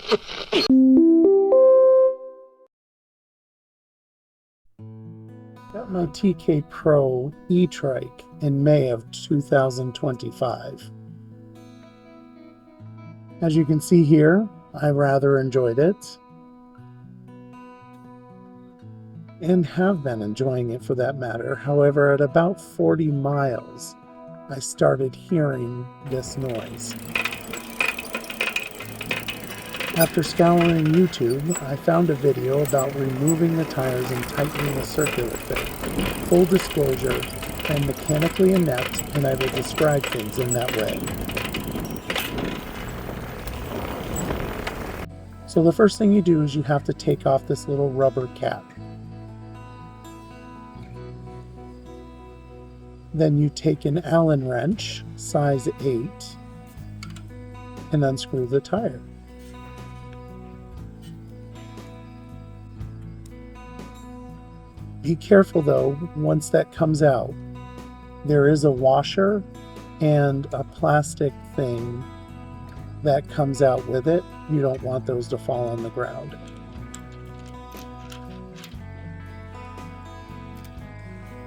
Got my TK Pro e-Trike in May of 2025. As you can see here, I rather enjoyed it, and have been enjoying it for that matter. However, at about 40 miles, I started hearing this noise. After scouring YouTube, I found a video about removing the tires and tightening the circular thing. Full disclosure, I'm mechanically inept, and I will describe things in that way. So the first thing you do is you have to take off this little rubber cap. Then you take an Allen wrench, size 8, and unscrew the tire. Be careful though, once that comes out, there is a washer and a plastic thing that comes out with it. You don't want those to fall on the ground.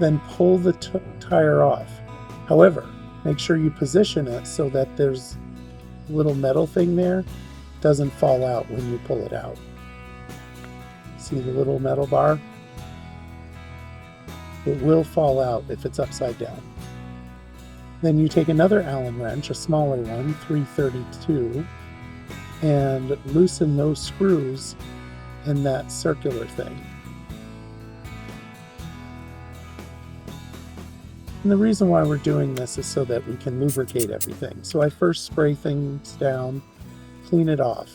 Then pull the tire off. However, make sure you position it so that there's a little metal thing there doesn't fall out when you pull it out. See the little metal bar? It will fall out if it's upside down. Then you take another Allen wrench, a smaller one, 332, and loosen those screws in that circular thing. And the reason why we're doing this is so that we can lubricate everything. So I first spray things down, clean it off.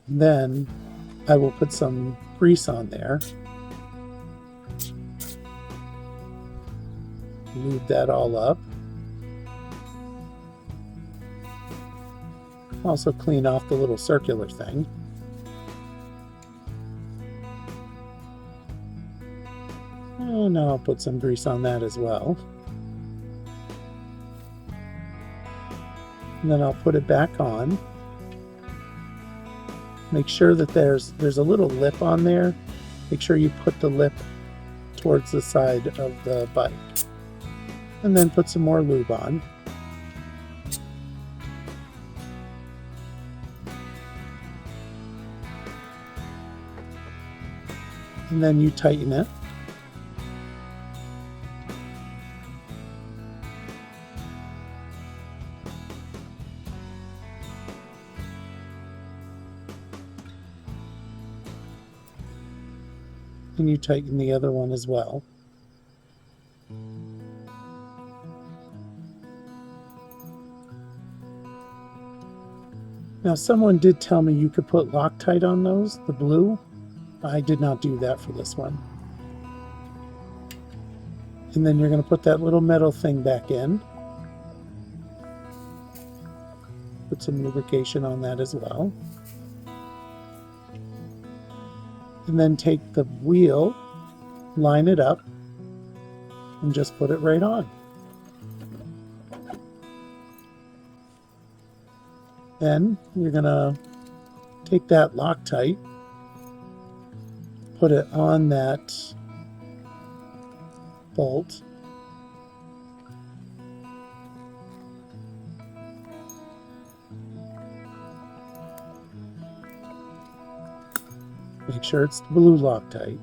Then I will put some grease on there. Lube that all up. Also clean off the little circular thing. And now I'll put some grease on that as well. And then I'll put it back on. Make sure that there's a little lip on there. Make sure you put the lip towards the side of the bike. And then put some more lube on. And then you tighten it. And you tighten the other one as well. Now someone did tell me you could put Loctite on those, the blue. I did not do that for this one. And then you're going to put that little metal thing back in. Put some lubrication on that as well. And then take the wheel, line it up, and just put it right on. Then you're going to take that Loctite, put it on that bolt, make sure it's the blue Loctite.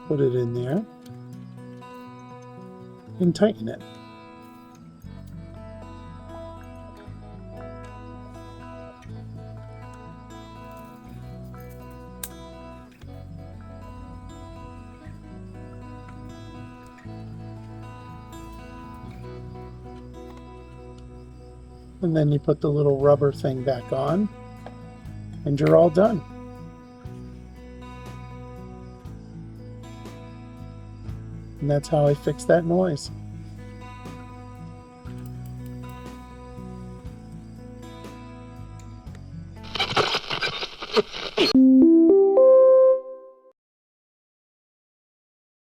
Put it in there and tighten it. And then you put the little rubber thing back on, and you're all done. And that's how I fix that noise.